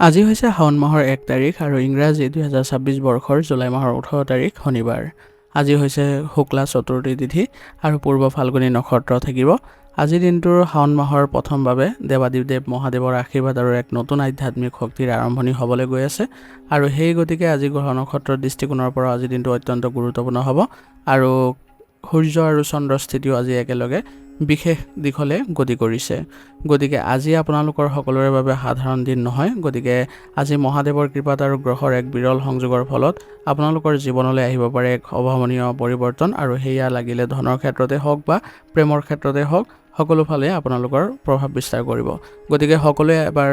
আজি হৈছে শাওণ মাহৰ 1 তাৰিখ আৰু ইংৰাজী 2026 বৰ্ষৰ জুলাই মাহৰ 18 তাৰিখ শনিবাৰ। আজি হৈছে শুক্লা চতুৰ্থী তিথি আৰু পূৰ্ব ফাল্গুনী নক্ষত্ৰ থাকিব। আজিৰ দিনটোৰ শাওণ মাহৰ প্ৰথমভাৱে দেৱাদিদেৱ মহাদেৱৰ আশীৰ্বাদ আৰু এক নতুন আধ্যাত্মিক শক্তিৰ আৰম্ভণি হ'বলৈ গৈ আছে আৰু সেই গতিকে আজি গ্ৰহ নক্ষত্ৰৰ দৃষ্টিকোণৰ পৰা আজিৰ দিনটো অত্যন্ত গুৰুত্বপূৰ্ণ হ'ব আৰু সূৰ্য আৰু চন্দ্ৰৰ স্থিতিও আজি একেলগে বিশেষ দিশলৈ গতি কৰিছে। গতিকে আজি আপোনালোকৰ সকলোৰে বাবে সাধাৰণ দিন নহয়। গতিকে আজি মহাদেৱৰ কৃপাত আৰু গ্ৰহৰ এক বিৰল সংযোগৰ ফলত আপোনালোকৰ জীৱনলৈ আহিব পাৰে এক অভাৱনীয় পৰিৱৰ্তন আৰু সেয়া লাগিলে ধনৰ ক্ষেত্ৰতে হওক বা প্ৰেমৰ ক্ষেত্ৰতে হওক, সকলো ফালে আপোনালোকৰ প্ৰভাৱ বিস্তাৰ কৰিব। গতিকে সকলোৱে এবাৰ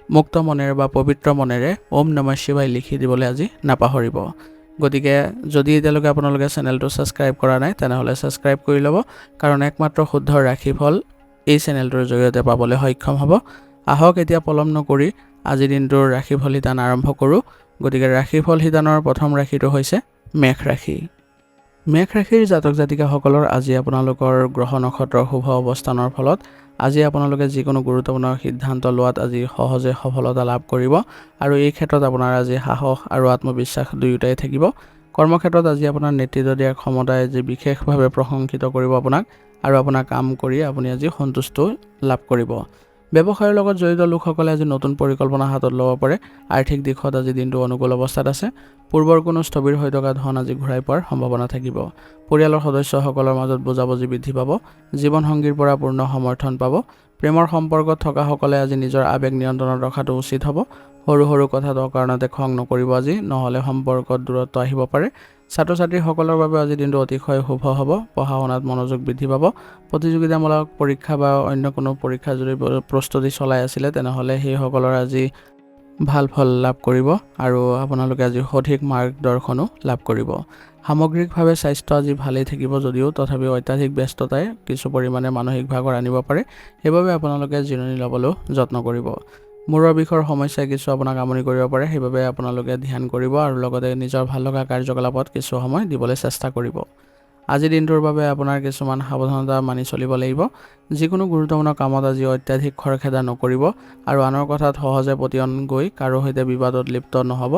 মুক্ত মনেৰে বা পবিত্ৰ মনেৰে ওম নমঃ শিৱায় লিখি দিবলৈ আজি নাপাহৰিব। গতিকে যদি এতিয়ালৈকে আপোনালোকে চেনেলটো ছাবস্ক্ৰাইব কৰা নাই তেনেহ'লে ছাবস্ক্ৰাইব কৰি ল'ব, কাৰণ একমাত্ৰ শুদ্ধ ৰাশিফল এই চেনেলটোৰ জৰিয়তে পাবলৈ সক্ষম হ'ব। আহক এতিয়া পলম নকৰি আজিৰ দিনটোৰ ৰাশিফল শিতান আৰম্ভ কৰোঁ। গতিকে ৰাশিফল শিতানৰ প্ৰথম ৰাশিটো হৈছে মেষ ৰাশি। মেষ ৰাশিৰ জাতক জাতিকাসকলৰ আজি আপোনালোকৰ গ্ৰহ নক্ষত্ৰৰ শুভ অৱস্থানৰ ফলত আজি আপোনালোকে যিকোনো গুৰুত্বপূৰ্ণ সিদ্ধান্ত লোৱাত আজি সহজে সফলতা লাভ কৰিব আৰু এই ক্ষেত্ৰত আপোনাৰ আজি সাহস আৰু আত্মবিশ্বাস দুয়োটাই থাকিব। কৰ্মক্ষেত্ৰত আজি আপোনাৰ নেতৃত্ব দিয়াৰ ক্ষমতাই আজি বিশেষভাৱে প্ৰশংসিত কৰিব আপোনাক আৰু আপোনাৰ কাম কৰি আপুনি আজি সন্তুষ্ট লাভ কৰিব। ব্যৱসায়ৰ লগত জড়িত লোকসকলে আজি নতুন পৰিকল্পনা হাতত ল'ব পাৰে। আৰ্থিক দিশত আজি দিনটো অনুকূল অৱস্থাত আছে। পূৰ্বৰ কোনো স্থবিৰ হৈ থকা ধন আজি ঘূৰাই পোৱাৰ সম্ভাৱনা থাকিব। পৰিয়ালৰ সদস্যসকলৰ মাজত বুজাবুজি বৃদ্ধি পাব। জীৱনসংগীৰ পৰা পূৰ্ণ সমৰ্থন পাব। প্ৰেমৰ সম্পৰ্কত থকাসকলে আজি নিজৰ আৱেগ নিয়ন্ত্ৰণত ৰখাটো উচিত হ'ব। সৰু সৰু কথাত অকাৰণতে খং নকৰিব আজি, নহ'লে সম্পৰ্কত দূৰত্ব আহিব পাৰে। ছাত্ৰ ছাত্ৰীসকলৰ বাবে আজি দিনটো অতিশয় শুভ হ'ব। পঢ়া শুনাত মনোযোগ বৃদ্ধি পাব। প্ৰতিযোগিতামূলক পৰীক্ষা বা অন্য কোনো পৰীক্ষা যদি প্ৰস্তুতি চলাই আছিলে তেনেহ'লে সেইসকলৰ আজি ভাল ফল লাভ কৰিব আৰু আপোনালোকে আজি সঠিক মাৰ্গদৰ্শনো লাভ কৰিব। সামগ্ৰিকভাৱে স্বাস্থ্য আজি ভালেই থাকিব যদিও তথাপিও অত্যাধিক ব্যস্ততাই কিছু পৰিমাণে মানসিক ভাগৰ আনিব পাৰে। সেইবাবে আপোনালোকে জিৰণি ল'বলৈও যত্ন কৰিব। মূৰৰ বিষৰ সমস্যাই কিছু আপোনাক আমনি কৰিব পাৰে, সেইবাবে আপোনালোকে ধ্যান কৰিব আৰু লগতে নিজৰ ভাল লগা কাৰ্যকলাপত কিছু সময় দিবলৈ চেষ্টা কৰিব। আজিৰ দিনটোৰ বাবে আপোনাৰ কিছুমান সাৱধানতা মানি চলিব লাগিব। যিকোনো গুৰুত্বপূৰ্ণ কামত আজি অত্যাধিক খৰখেদা নকৰিব আৰু আনৰ কথাত সহজে পতিয়ন গৈ কাৰো সৈতে বিবাদত লিপ্ত নহ'ব।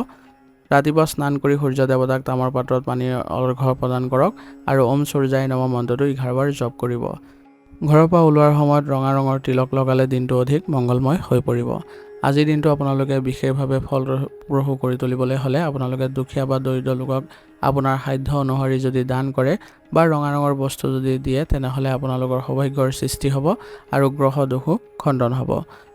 ৰাতিপুৱা স্নান কৰি সূৰ্য দেৱতাক তামৰ পাত্ৰত পানীৰ অৰ্ঘ্য প্ৰদান কৰক আৰু ওম সূৰ্যায় নমঃ মন্ত্ৰটো 11 বাৰ জপ কৰিব। ঘৰৰ পৰা ওলোৱাৰ সময়ত ৰঙা ৰঙৰ তিলক লগালে দিনটো অধিক মংগলময় হৈ পৰিব। আজিৰ দিনটো আপোনালোকে বিশেষভাৱে ফলপ্ৰসূ কৰি তুলিবলৈ হ'লে আপোনালোকে দুখীয়া বা দৰিদ্ৰ লোকক আপোনাৰ সাধ্য অনুসৰি যদি দান কৰে বা ৰঙা ৰঙৰ বস্তু যদি দিয়ে তেনেহ'লে আপোনালোকৰ সৌভাগ্যৰ সৃষ্টি হ'ব আৰু গ্ৰহ দোষো খণ্ডন হ'ব।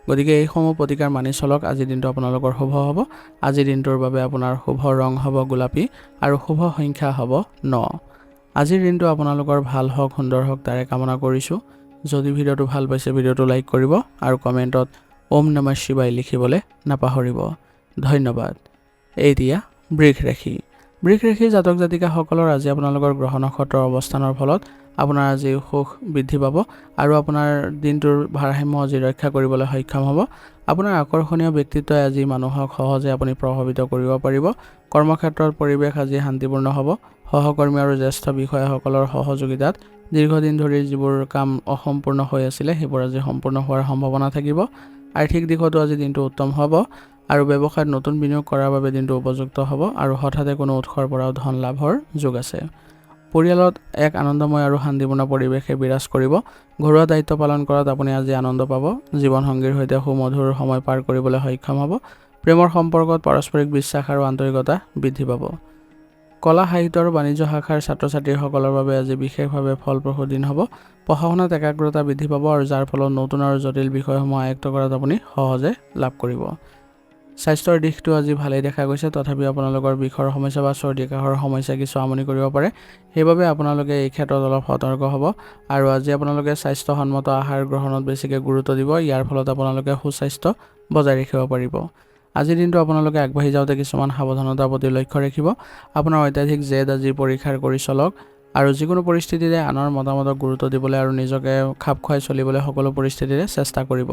গতিকে এইসমূহ প্ৰতিকাৰ মানি চলক। আজিৰ দিনটো আপোনালোকৰ শুভ হ'ব। আজিৰ দিনটোৰ বাবে আপোনাৰ শুভ ৰং হ'ব গোলাপী আৰু শুভ সংখ্যা হ'ব 9। আজিৰ দিনটো আপোনালোকৰ ভাল হওক, সুন্দৰ হওক তাৰে কামনা কৰিছোঁ। যদি ভিডিঅ'টো ভাল পাইছে ভিডিঅ'টো লাইক কৰিব আৰু কমেণ্টত ওম নমঃ শিৱায় লিখিবলৈ নাপাহৰিব। ধন্যবাদ। এতিয়া বৃষ ৰাশি। বৃষ ৰাশিৰ জাতক জাতিকাসকলৰ আজি আপোনালোকৰ গ্ৰহ নক্ষত্ৰৰ অৱস্থানৰ ফলত আপোনাৰ আজি সুখ বৃদ্ধি পাব আৰু আপোনাৰ দিনটোৰ ভাৰসাম্য আজি ৰক্ষা কৰিবলৈ সক্ষম হ'ব। আপোনাৰ আকৰ্ষণীয় ব্যক্তিত্বই আজি মানুহক সহজে আপুনি প্ৰভাৱিত কৰিব পাৰিব। কৰ্মক্ষেত্ৰত পৰিৱেশ আজি শান্তিপূৰ্ণ হ'ব। সহকৰ্মী আৰু জ্যেষ্ঠ বিষয়াসকলৰ সহযোগিতাত দীৰ্ঘদিন ধৰি যিবোৰ কাম অসম্পূৰ্ণ হৈ আছিলে সেইবোৰ আজি সম্পূৰ্ণ হোৱাৰ সম্ভাৱনা থাকিব। আৰ্থিক দিশতো আজি দিনটো উত্তম হ'ব আৰু ব্যৱসায়ত নতুন বিনিয়োগ কৰাৰ বাবে দিনটো উপযুক্ত হ'ব আৰু হঠাতে কোনো উৎসৰ পৰাও ধন লাভৰ যোগ আছে। পৰিয়ালত এক আনন্দময় আৰু শান্তিপূৰ্ণ পৰিৱেশে বিৰাজ কৰিব। ঘৰুৱা দায়িত্ব পালন কৰাত আপুনি আজি আনন্দ পাব। জীৱনসংগীৰ সৈতে সুমধুৰ সময় পাৰ কৰিবলৈ সক্ষম হ'ব। প্ৰেমৰ সম্পৰ্কত পাৰস্পৰিক বিশ্বাস আৰু আন্তৰিকতা বৃদ্ধি পাব। কলা সাহিত্য আৰু বাণিজ্য শাখাৰ ছাত্ৰ ছাত্ৰীসকলৰ বাবে আজি বিশেষভাৱে ফলপ্ৰসূ দিন হ'ব। পঢ়া শুনাত একাগ্ৰতা বৃদ্ধি পাব আৰু যাৰ ফলত নতুন আৰু জটিল বিষয়সমূহ আয়ত্ত কৰাত আপুনি সহজে লাভ কৰিব। স্বাস্থ্যৰ দিশটো আজি ভালেই দেখা গৈছে, তথাপিও আপোনালোকৰ বিষৰ সমস্যা বা চৰ্দি কাহৰ সমস্যা কিছু আমনি কৰিব পাৰে। সেইবাবে আপোনালোকে এই ক্ষেত্ৰত অলপ সতৰ্ক হ'ব আৰু আজি আপোনালোকে স্বাস্থ্যসন্মত আহাৰ গ্ৰহণত বেছিকৈ গুৰুত্ব দিব। ইয়াৰ ফলত আপোনালোকে সুস্বাস্থ্য বজাই ৰাখিব পাৰিব। আজিৰ দিনটো আপোনালোকে আগবাঢ়ি যাওঁতে কিছুমান সাৱধানতাৰ প্ৰতি লক্ষ্য ৰাখিব। আপোনাৰ অত্যাধিক জেদ আজি পৰীক্ষাৰ কৰি চলক আৰু যিকোনো পৰিস্থিতিতে আনৰ মতামতক গুৰুত্ব দিবলৈ আৰু নিজকে খাপ খুৱাই চলিবলৈ সকলো পৰিস্থিতিৰে চেষ্টা কৰিব।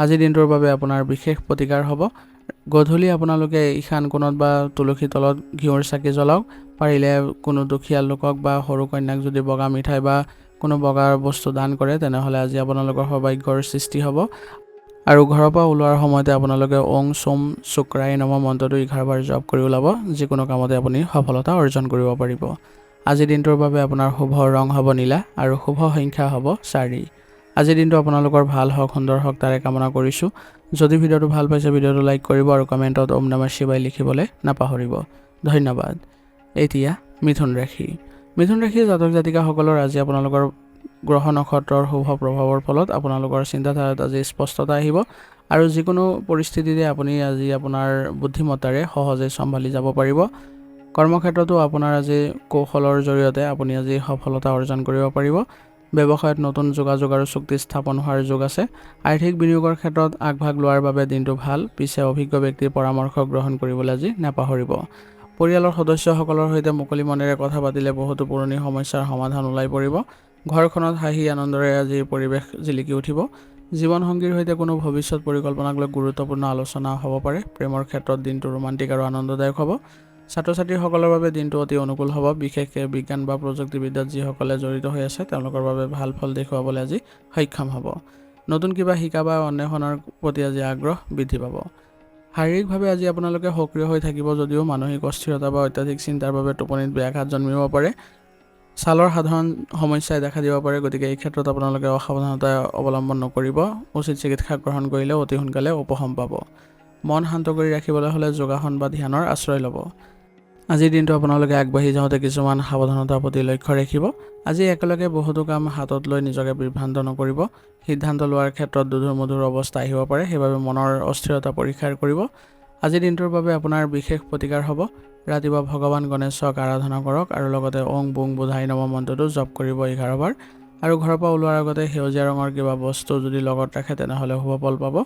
আজিৰ দিনটোৰ বাবে আপোনাৰ বিশেষ প্ৰতিকাৰ হ'ব। গধূলি আপোনালোকে ঈশান কোণত বা তুলসী তলত ঘিউৰ চাকি জ্বলাওক। পাৰিলে কোনো দুখীয়া লোকক বা সৰু কন্যাক যদি বগা মিঠাই বা কোনো বগা বস্তু দান কৰে তেনেহ'লে আজি আপোনালোকৰ সৌভাগ্যৰ সৃষ্টি হ'ব আৰু ঘৰৰ পৰা ওলোৱাৰ সময়তে আপোনালোকে ওং সোম শুক্ৰায় নমঃ মন্ত্ৰটো 11 বাৰ জপ কৰি ওলাব। যিকোনো কামতে আপুনি সফলতা অৰ্জন কৰিব পাৰিব। আজিৰ দিনটোৰ বাবে আপোনাৰ শুভ ৰং হ'ব নীলা আৰু শুভ সংখ্যা হ'ব 4। আজিৰ দিনটো আপোনালোকৰ ভাল হওক, সুন্দৰ হওক তাৰে কামনা কৰিছোঁ। যদি ভিডিঅ'টো ভাল পাইছে ভিডিঅ'টো লাইক কৰিব আৰু কমেণ্টত ওম নমঃ শিৱায় লিখিবলৈ নাপাহৰিব। ধন্যবাদ। এতিয়া মিথুন ৰাশি। মিথুন ৰাশিৰ জাতক জাতিকাসকলৰ আজি আপোনালোকৰ গ্ৰহ নক্ষত্ৰৰ শুভ প্ৰভাৱৰ ফলত আপোনালোকৰ চিন্তাধাৰাত আজি স্পষ্টতা আহিব আৰু যিকোনো পৰিস্থিতিতে আপুনি আজি আপোনাৰ বুদ্ধিমত্তাৰে সহজে চম্ভালি যাব পাৰিব। কৰ্মক্ষেত্ৰতো আপোনাৰ আজি কৌশলৰ জৰিয়তে আপুনি আজি সফলতা অৰ্জন কৰিব পাৰিব। ব্যৱসায়ত নতুন যোগাযোগ আৰু চুক্তি স্থাপন হোৱাৰ যোগ আছে। আৰ্থিক বিনিয়োগৰ ক্ষেত্ৰত আগভাগ লোৱাৰ বাবে দিনটো ভাল। পিছে অভিজ্ঞ ব্যক্তিৰ পৰামৰ্শ গ্ৰহণ কৰিবলৈ আজি নাপাহৰিব। পৰিয়ালৰ সদস্যসকলৰ সৈতে মুকলি মনেৰে কথা পাতিলে বহুতো পুৰণি সমস্যাৰ সমাধান ওলাই পৰিব। ঘৰখনত হাঁহি আনন্দৰে আজি পৰিৱেশ জিলিকি উঠিব। জীৱনসংগীৰ সৈতে কোনো ভৱিষ্যত পৰিকল্পনাক লৈ গুৰুত্বপূৰ্ণ আলোচনা হ'ব পাৰে। প্ৰেমৰ ক্ষেত্ৰত দিনটো ৰোমান্টিক আৰু আনন্দদায়ক হ'ব। ছাত্ৰ ছাত্ৰীসকলৰ বাবে দিনটো অতি অনুকূল হ'ব। বিশেষকৈ বিজ্ঞান বা প্ৰযুক্তিবিদ্যাত যিসকলে জড়িত হৈ আছে তেওঁলোকৰ বাবে ভাল ফল দেখুৱাবলৈ আজি সক্ষম হ'ব। নতুন কিবা শিকা বা অন্বেষণৰ প্ৰতি আজি আগ্ৰহ বৃদ্ধি পাব। শাৰীৰিকভাৱে আজি আপোনালোকে সক্ৰিয় হৈ থাকিব যদিও মানসিক অস্থিৰতা বা অত্যাধিক চিন্তাৰ বাবে টোপনিত ব্যাঘাত জন্মিব পাৰে। ছালৰ সাধাৰণ সমস্যাই দেখা দিব পাৰে, গতিকে এই ক্ষেত্ৰত আপোনালোকে অসাৱধানতা অৱলম্বন নকৰিব। উচিত চিকিৎসা গ্ৰহণ কৰিলে অতি সোনকালে উপশম পাব। মন শান্ত কৰি ৰাখিবলৈ হ'লে যোগাসন বা ধ্যানৰ আশ্ৰয় ল'ব। আজিৰ দিনটো আপোনালোকে আগবাঢ়ি যাওঁতে কিছুমান সাৱধানতাৰ প্ৰতি লক্ষ্য ৰাখিব। আজি একেলগে বহুতো কাম হাতত লৈ নিজকে বিভ্ৰান্ত নকৰিব। সিদ্ধান্ত লোৱাৰ ক্ষেত্ৰত দোধোৰ মোধোৰ অৱস্থা আহিব পাৰে, সেইবাবে মনৰ অস্থিৰতা পৰীক্ষা কৰিব। আজিৰ দিনটোৰ বাবে আপোনাৰ বিশেষ প্ৰতিকাৰ হ'ব। ৰাতিপুৱা ভগৱান গণেশক আৰাধনা কৰক আৰু লগতে ওং বুং বুধায় নমঃ মন্ত্ৰটো জপ কৰিব 11 বাৰ। আৰু ঘৰৰ পৰা ওলোৱাৰ আগতে সেউজীয়া ৰঙৰ কিবা বস্তু যদি লগত ৰাখে তেনেহ'লে শুভ ফল পাব।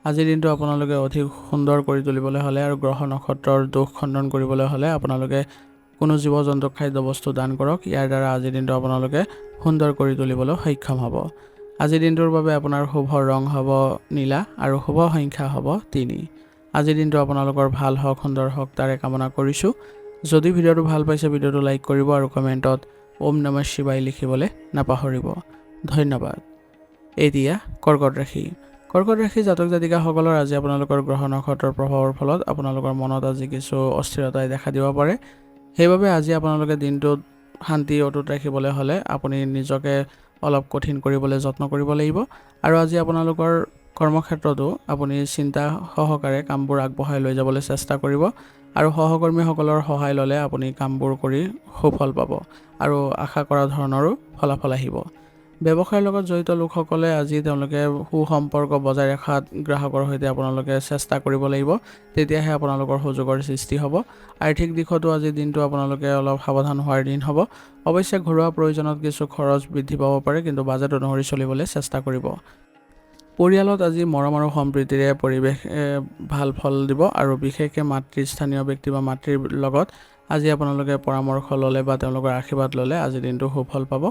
আজিৰ দিনটো আপোনালোকে অধিক সুন্দৰ কৰি তুলিবলৈ হ'লে আৰু গ্ৰহ নক্ষত্ৰৰ দোষ খণ্ডন কৰিবলৈ হ'লে আপোনালোকে কোনো জীৱ জন্তুক খাদ্যবস্তু দান কৰক। ইয়াৰ দ্বাৰা আজিৰ দিনটো আপোনালোকে সুন্দৰ কৰি তুলিবলৈ সক্ষম হ'ব। আজিৰ দিনটোৰ বাবে আপোনাৰ শুভ ৰং হ'ব নীলা আৰু শুভ সংখ্যা হ'ব 3। আজিৰ দিনটো আপোনালোকৰ ভাল হওক, সুন্দৰ হওক তাৰে কামনা কৰিছোঁ। যদি ভিডিঅ'টো ভাল পাইছে ভিডিঅ'টো লাইক কৰিব আৰু কমেণ্টত ওম নমঃ শিৱায় লিখিবলৈ নাপাহৰিব। ধন্যবাদ। এতিয়া কৰ্কট ৰাশি। কৰ্কট ৰাশি জাতক জাতিকাসকলৰ আজি আপোনালোকৰ গ্ৰহ নক্ষত্ৰৰ প্ৰভাৱৰ ফলত আপোনালোকৰ মনত আজি কিছু অস্থিৰতাই দেখা দিব পাৰে। সেইবাবে আজি আপোনালোকে দিনটোত শান্তি অটুট ৰাখিবলৈ হ'লে আপুনি নিজকে অলপ কঠিন কৰিবলৈ যত্ন কৰিব লাগিব। আৰু আজি আপোনালোকৰ কৰ্মক্ষেত্ৰতো আপুনি চিন্তা সহকাৰে কামবোৰ আগবঢ়াই লৈ যাবলৈ চেষ্টা কৰিব আৰু সহকৰ্মীসকলৰ সহায় ল'লে আপুনি কামবোৰ কৰি সুফল পাব আৰু আশা কৰা ধৰণৰো ফলাফল আহিব। ব্যৱসায়ৰ লগত জড়িত লোকসকলে আজি তেওঁলোকে সুসম্পৰ্ক বজাই ৰখাত গ্ৰাহকৰ সৈতে আপোনালোকে চেষ্টা কৰিব লাগিব, তেতিয়াহে আপোনালোকৰ সুযোগৰ সৃষ্টি হ'ব। আৰ্থিক দিশতো আজিৰ দিনটো আপোনালোকে অলপ সাৱধান হোৱাৰ দিন হ'ব। অৱশ্যে ঘৰুৱা প্ৰয়োজনত কিছু খৰচ বৃদ্ধি পাব পাৰে, কিন্তু বাজেট অনুসৰি চলিবলৈ চেষ্টা কৰিব। পৰিয়ালত আজি মৰম আৰু সম্প্ৰীতিৰে পৰিৱেশ ভাল ফল দিব আৰু বিশেষকৈ মাতৃস্থানীয় ব্যক্তি বা মাতৃৰ লগত আজি আপোনালোকে পৰামৰ্শ ল'লে বা তেওঁলোকৰ আশীৰ্বাদ ল'লে আজিৰ দিনটো সুফল পাব।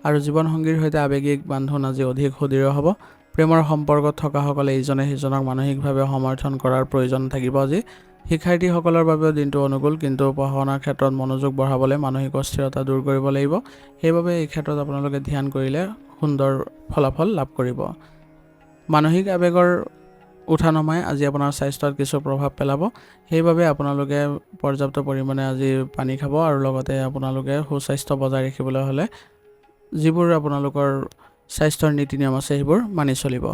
আৰু জীৱনসংগীৰ সৈতে আৱেগিক বান্ধোন আজি অধিক সুদৃঢ় হ'ব। প্ৰেমৰ সম্পৰ্কত থকাসকলে ইজনে সিজনক মানসিকভাৱে সমৰ্থন কৰাৰ প্ৰয়োজন থাকিব আজি। শিক্ষাৰ্থীসকলৰ বাবেও দিনটো অনুকূল, কিন্তু পঢ়া শুনাৰ ক্ষেত্ৰত মনোযোগ বঢ়াবলৈ মানসিক অস্থিৰতা দূৰ কৰিব লাগিব। সেইবাবে এই ক্ষেত্ৰত আপোনালোকে ধ্যান কৰিলে সুন্দৰ ফলাফল লাভ কৰিব। মানসিক আৱেগৰ উঠা নমাই আজি আপোনাৰ স্বাস্থ্যত কিছু প্ৰভাৱ পেলাব। সেইবাবে আপোনালোকে পৰ্যাপ্ত পৰিমাণে আজি পানী খাব আৰু লগতে আপোনালোকে সুস্বাস্থ্য বজাই ৰাখিবলৈ হ'লে যিবোৰ আপোনালোকৰ স্বাস্থ্যৰ নীতি নিয়ম আছে সেইবোৰ মানি চলিব।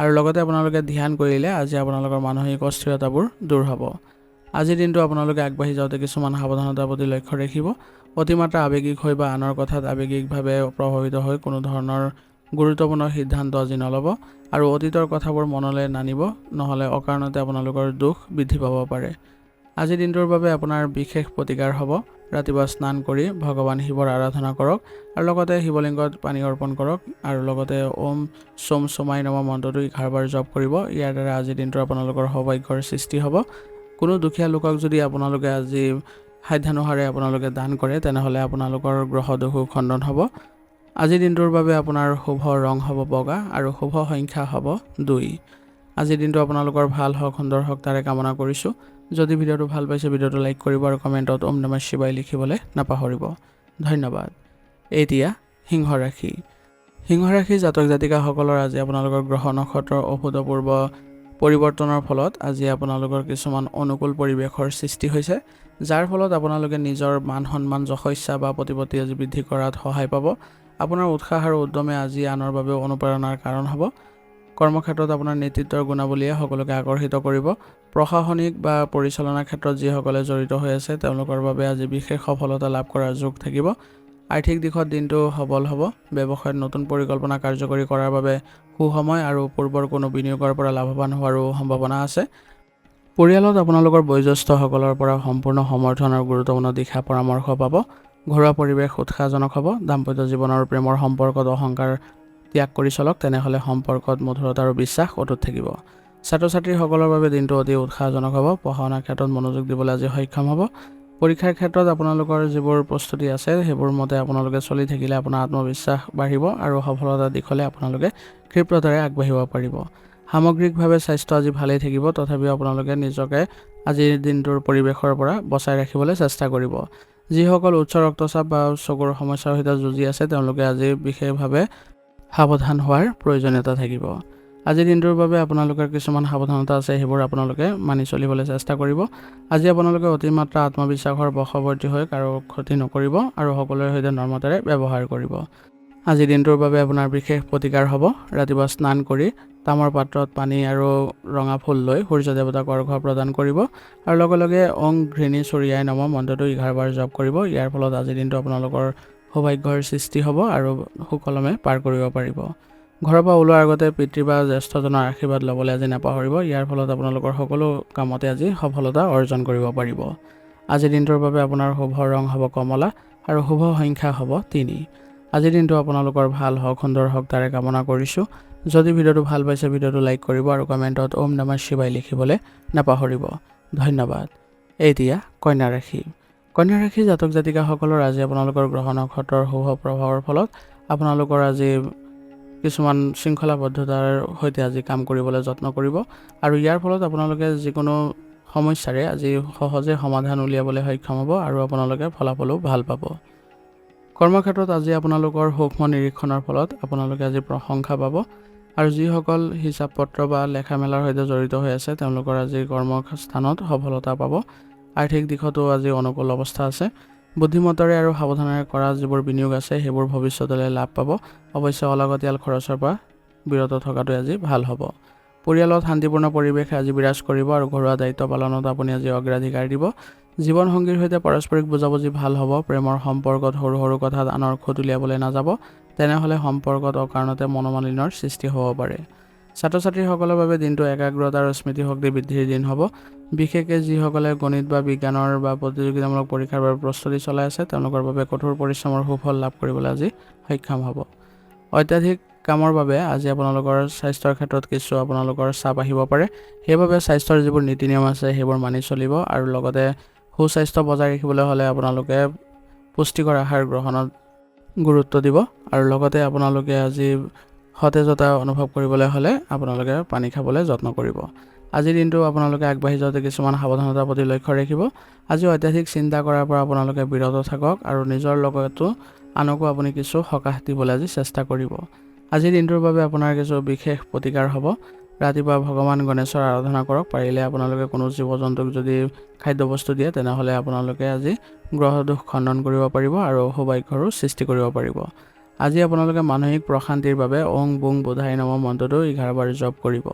আৰু লগতে আপোনালোকে ধ্যান কৰিলে আজি আপোনালোকৰ মানসিক অস্থিৰতাবোৰ দূৰ হ'ব। আজিৰ দিনটো আপোনালোকে আগবাঢ়ি যাওঁতে কিছুমান সাৱধানতাৰ প্ৰতি লক্ষ্য ৰাখিব। অতিমাত্ৰা আৱেগিক হৈ বা আনৰ কথাত আৱেগিকভাৱে প্ৰভাৱিত হৈ কোনো ধৰণৰ গুৰুত্বপূৰ্ণ সিদ্ধান্ত আজি নল'ব আৰু অতীতৰ কথাবোৰ মনলৈ নানিব, নহ'লে অকাৰণতে আপোনালোকৰ দুখ বৃদ্ধি পাব পাৰে। আজিৰ দিনটোৰ বাবে আপোনাৰ বিশেষ প্ৰতিকাৰ হ'ব। ৰাতিপুৱা স্নান কৰি ভগৱান শিৱৰ আৰাধনা কৰক আৰু লগতে শিৱলিংগত পানী অৰ্পণ কৰক আৰু লগতে ওম সোম সোমায় নমঃ মন্ত্ৰটো 11 বাৰ জপ কৰিব। ইয়াৰ দ্বাৰা আজিৰ দিনটো আপোনালোকৰ সৌভাগ্যৰ সৃষ্টি হ'ব। কোনো দুখীয়া লোকক যদি আপোনালোকে আজি সাধ্যানুসাৰে আপোনালোকে দান কৰে তেনেহ'লে আপোনালোকৰ গ্ৰহ দোষো খণ্ডন হ'ব। আজিৰ দিনটোৰ বাবে আপোনাৰ শুভ ৰং হ'ব বগা আৰু শুভ সংখ্যা হ'ব 2। আজিৰ দিনটো আপোনালোকৰ ভাল হওক, সুন্দৰ হওক তাৰে কামনা কৰিছোঁ। যদি ভিডিঅ'টো ভাল পাইছে ভিডিঅ'টো লাইক কৰিব আৰু কমেণ্টত ওম নমঃ শিৱায় লিখিবলৈ নাপাহৰিব। ধন্যবাদ। এতিয়া সিংহ ৰাশি। সিংহ ৰাশি জাতক জাতিকাসকলৰ আজি আপোনালোকৰ গ্ৰহ নক্ষত্ৰৰ অভূতপূৰ্ব পৰিৱৰ্তনৰ ফলত আজি আপোনালোকৰ কিছুমান অনুকূল পৰিৱেশৰ সৃষ্টি হৈছে, যাৰ ফলত আপোনালোকে নিজৰ মান সন্মান যশস্যা বা প্ৰতিপত্তি আজি বৃদ্ধি কৰাত সহায় পাব। আপোনাৰ উৎসাহ আৰু উদ্যমে আজি আনৰ বাবেও অনুপ্ৰেৰণাৰ কাৰণ হ'ব। কৰ্মক্ষেত্ৰত আপোনাৰ নেতৃত্বৰ গুণাৱলীয়ে সকলোকে আকৰ্ষিত কৰিব। প্ৰশাসনিক বা পৰিচালনা ক্ষেত্ৰত যিসকলে জড়িত হৈ আছে তেওঁলোকৰ বাবে আজি বিশেষ সফলতা লাভ কৰাৰ যোগ থাকিব। আৰ্থিক দিশত দিনটো সবল হ'ব। ব্যৱসায়ত নতুন পৰিকল্পনা কাৰ্যকৰী কৰাৰ বাবে সুসময় আৰু পূৰ্বৰ কোনো বিনিয়োগৰ পৰা লাভৱান হোৱাৰো সম্ভাৱনা আছে। পৰিয়ালত আপোনালোকৰ বয়োজ্যেষ্ঠসকলৰ পৰা সম্পূৰ্ণ সমৰ্থন আৰু গুৰুত্বপূৰ্ণ দিশা পৰামৰ্শ পাব। ঘৰুৱা পৰিৱেশ উৎসাহজনক হ'ব। দাম্পত্য জীৱন আৰু প্ৰেমৰ সম্পৰ্কত অহংকাৰ ত্যাগ কৰি চলক, তেনেহ'লে সম্পৰ্কত মধুৰতা আৰু বিশ্বাস অটুট থাকিব। ছাত্ৰ ছাত্ৰীসকলৰ বাবে দিনটো অতি উৎসাহজনক হ'ব। পঢ়া শুনাৰ ক্ষেত্ৰত মনোযোগ দিবলৈ আজি সক্ষম হ'ব। পৰীক্ষাৰ ক্ষেত্ৰত আপোনালোকৰ যিবোৰ প্ৰস্তুতি আছে সেইবোৰ মতে আপোনালোকে চলি থাকিলে আপোনাৰ আত্মবিশ্বাস বাঢ়িব আৰু সফলতাৰ দিশলৈ আপোনালোকে ক্ষিপ্ৰতাৰে আগবাঢ়িব পাৰিব। সামগ্ৰিকভাৱে স্বাস্থ্য আজি ভালেই থাকিব, তথাপিও আপোনালোকে নিজকে আজিৰ দিনটোৰ পৰিৱেশৰ পৰা বচাই ৰাখিবলৈ চেষ্টা কৰিব। যিসকল উচ্চ ৰক্তচাপ বা চকুৰ সমস্যাৰ সৈতে যুঁজি আছে তেওঁলোকে আজি বিশেষভাৱে সাৱধান হোৱাৰ প্ৰয়োজনীয়তা থাকিব। আজিৰ দিনটোৰ বাবে আপোনালোকৰ কিছুমান সাৱধানতা আছে, সেইবোৰ আপোনালোকে মানি চলিবলৈ চেষ্টা কৰিব। আজি আপোনালোকে অতিমাত্ৰা আত্মবিশ্বাসৰ বশৱৰ্তী হৈ কাৰো ক্ষতি নকৰিব আৰু সকলোৰে সৈতে নৰ্মতাৰে ব্যৱহাৰ কৰিব। আজিৰ দিনটোৰ বাবে আপোনাৰ বিশেষ প্ৰতিকাৰ হ'ব। ৰাতিপুৱা স্নান কৰি তামৰ পাত্ৰত পানী আৰু ৰঙা ফুল লৈ সূৰ্য দেৱতাক অৰ্ঘ্য প্ৰদান কৰিব আৰু লগে লগে ওং ঘৃণী চৰিয়াই নম মন্ত্ৰটো 11 বাৰ জপ কৰিব। ইয়াৰ ফলত আজিৰ দিনটো আপোনালোকৰ সৌভাগ্যৰ সৃষ্টি হ'ব আৰু সুকলমে পাৰ কৰিব পাৰিব। ঘৰৰ পৰা ওলোৱাৰ আগতে পিতৃ বা জ্যেষ্ঠজনৰ আশীৰ্বাদ ল'বলৈ আজি নাপাহৰিব। ইয়াৰ ফলত আপোনালোকৰ সকলো কামতে আজি সফলতা অৰ্জন কৰিব পাৰিব। আজিৰ দিনটোৰ বাবে আপোনাৰ শুভ ৰং হ'ব কমলা আৰু শুভ সংখ্যা হ'ব 3। আজিৰ দিনটো আপোনালোকৰ ভাল হওক, সুন্দৰ হওক তাৰে কামনা কৰিছোঁ। যদি ভিডিঅ'টো ভাল পাইছে ভিডিঅ'টো লাইক কৰিব আৰু কমেণ্টত ওম নমঃ শিৱায় লিখিবলৈ নাপাহৰিব। ধন্যবাদ। এতিয়া কন্যা ৰাশি। কন্যা ৰাশি জাতক জাতিকাসকলৰ আজি আপোনালোকৰ গ্ৰহ নক্ষত্ৰৰ শুভ প্ৰভাৱৰ ফলত আপোনালোকৰ আজি কিছুমান শৃংখলাবদ্ধতাৰ সৈতে আজি কাম কৰিবলৈ যত্ন কৰিব আৰু ইয়াৰ ফলত আপোনালোকে যিকোনো সমস্যাৰে আজি সহজে সমাধান উলিয়াবলৈ সক্ষম হ'ব আৰু আপোনালোকে ফলাফলো ভাল পাব। কৰ্মক্ষেত্ৰত আজি আপোনালোকৰ সূক্ষ্ম নিৰীক্ষণৰ ফলত আপোনালোকে আজি প্ৰশংসা পাব আৰু যিসকল হিচাপ পত্ৰ বা লেখা মেলাৰ সৈতে জড়িত হৈ আছে তেওঁলোকৰ আজি কৰ্মস্থানত সফলতা পাব। আৰ্থিক দিশতো আজি অনুকূল অৱস্থা আছে। বুদ্ধিমত্তাৰে আৰু সাৱধানেৰে কৰা যিবোৰ বিনিয়োগ আছে সেইবোৰ ভৱিষ্যতলৈ লাভ পাব। অৱশ্যে অলাগতিয়াল খৰচৰ পৰা বিৰত থকাটো আজি ভাল হ'ব। পৰিয়ালত শান্তিপূৰ্ণ পৰিৱেশে আজি বিৰাজ কৰিব আৰু ঘৰুৱা দায়িত্ব পালনত আপুনি আজি অগ্ৰাধিকাৰ দিব। জীৱনসংগীৰ সৈতে পাৰস্পৰিক বুজাবুজি ভাল হ'ব। প্ৰেমৰ সম্পৰ্কত সৰু সৰু কথাত আনৰ খুঁত উলিয়াবলৈ নাযাব, তেনেহ'লে সম্পৰ্কত অকাৰণতে মনোমালিন্যৰ সৃষ্টি হ'ব পাৰে। ছাত্ৰ ছাত্ৰীসকলৰ বাবে দিনটো একাগ্ৰতা আৰু স্মৃতিশক্তি বৃদ্ধিৰ দিন হ'ব। বিশেষকৈ যিসকলে গণিত বা বিজ্ঞানৰ বা প্ৰতিযোগিতামূলক পৰীক্ষাৰ বাবে প্ৰস্তুতি চলাই আছে তেওঁলোকৰ বাবে কঠোৰ পৰিশ্ৰমৰ সুফল লাভ কৰিবলৈ আজি সক্ষম হ'ব। অত্যাধিক কামৰ বাবে আজি আপোনালোকৰ স্বাস্থ্যৰ ক্ষেত্ৰত কিছু আপোনালোকৰ চাপ আহিব পাৰে। সেইবাবে স্বাস্থ্যৰ যিবোৰ নীতি নিয়ম আছে সেইবোৰ মানি চলিব আৰু লগতে সুস্বাস্থ্য বজাই ৰাখিবলৈ হ'লে আপোনালোকে পুষ্টিকৰ আহাৰ গ্ৰহণত গুৰুত্ব দিব আৰু লগতে আপোনালোকে আজি সতেজতা অনুভৱ কৰিবলৈ হ'লে আপোনালোকে পানী খাবলৈ যত্ন কৰিব। আজিৰ দিনটো আপোনালোকে আগবাঢ়ি যাওঁতে কিছুমান সাৱধানতাৰ প্ৰতি লক্ষ্য ৰাখিব। আজি অত্যাধিক চিন্তা কৰাৰ পৰা আপোনালোকে বিৰত থাকক আৰু নিজৰ লগতো আনকো আপুনি কিছু সকাহ দিবলৈ আজি চেষ্টা কৰিব। আজিৰ দিনটোৰ বাবে আপোনাৰ কিছু বিশেষ প্ৰতিকাৰ হ'ব। ৰাতিপুৱা ভগৱান গণেশৰ আৰাধনা কৰক। পাৰিলে আপোনালোকে কোনো জীৱ জন্তুক যদি খাদ্যবস্তু দিয়ে তেনেহ'লে আপোনালোকে আজি গ্ৰহ দোষ খণ্ডন কৰিব পাৰিব আৰু সৌভাগ্যৰো সৃষ্টি কৰিব পাৰিব। আজি আপোনালোকে মানসিক প্ৰশান্তিৰ বাবে ওং বুং বোধাই নম মন্ত্ৰটো 11 বাৰ জপ কৰিব।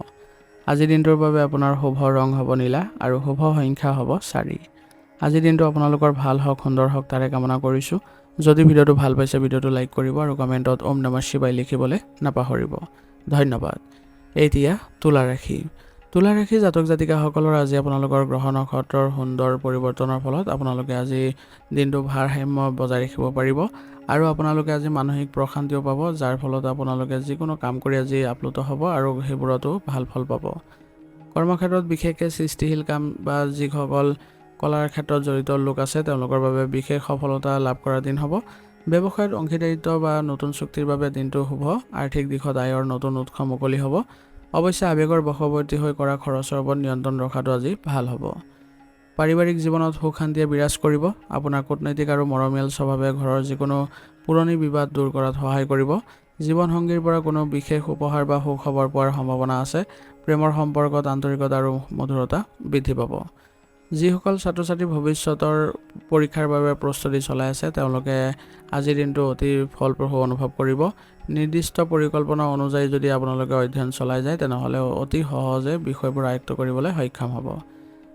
আজিৰ দিনটোৰ বাবে আপোনাৰ শুভ ৰং হ'ব নীলা আৰু শুভ সংখ্যা হ'ব 4। আজিৰ দিনটো আপোনালোকৰ ভাল হওক, সুন্দৰ হওক তাৰে কামনা কৰিছোঁ। যদি ভিডিঅ'টো ভাল পাইছে ভিডিঅ'টো লাইক কৰিব আৰু কমেণ্টত ওম নমঃ শিৱায় লিখিবলৈ নাপাহৰিব। ধন্যবাদ। এতিয়া তুলা ৰাশি। তুলা ৰাশি জাতক জাতিকাসকলৰ আজি আপোনালোকৰ গ্ৰহ নক্ষত্ৰৰ সুন্দৰ পৰিৱৰ্তনৰ ফলত আপোনালোকে আজি দিনটো ভাৰসাম্য বজাই ৰাখিব পাৰিব আৰু আপোনালোকে আজি মানসিক প্ৰশান্তিও পাব, যাৰ ফলত আপোনালোকে যিকোনো কাম কৰি আজি আপ্লুত হ'ব আৰু সেইবোৰতো ভাল ফল পাব। কৰ্মক্ষেত্ৰত বিশেষকৈ সৃষ্টিশীল কাম বা যিসকল কলাৰ ক্ষেত্ৰত জড়িত লোক আছে তেওঁলোকৰ বাবে বিশেষ সফলতা লাভ কৰাৰ দিন হ'ব। ব্যৱসায়ত অংশীদাৰিত্ব বা নতুন চুক্তিৰ বাবে দিনটো শুভ। আৰ্থিক দিশত আয়ৰ নতুন উৎস মুকলি হ'ব। অৱশ্যে আৱেগৰ বশৱৰ্তী হৈ কৰা খৰচৰ ওপৰত নিয়ন্ত্ৰণ ৰখাটো আজি ভাল হ'ব। পাৰিবাৰিক জীৱনত সুখ শান্তিয়ে বিৰাজ কৰিব। আপোনাৰ কূটনৈতিক আৰু মৰমীয়াল স্বভাৱে ঘৰৰ যিকোনো পুৰণি বিবাদ দূৰ কৰাত সহায় কৰিব। জীৱনসংগীৰ পৰা কোনো বিশেষ উপহাৰ বা সুখবৰ পোৱাৰ সম্ভাৱনা আছে। প্ৰেমৰ সম্পৰ্কত আন্তৰিকতা আৰু মধুৰতা বৃদ্ধি পাব। যিসকল ছাত্ৰ ছাত্ৰী ভৱিষ্যতৰ পৰীক্ষাৰ বাবে প্ৰস্তুতি চলাই আছে তেওঁলোকে আজিৰ দিনটো অতি ফলপ্ৰসূ অনুভৱ কৰিব। নিৰ্দিষ্ট পৰিকল্পনা অনুযায়ী যদি আপোনালোকে অধ্যয়ন চলাই যায় তেনেহ'লে অতি সহজে বিষয়বোৰ আয়ত্ত কৰিবলৈ সক্ষম হ'ব।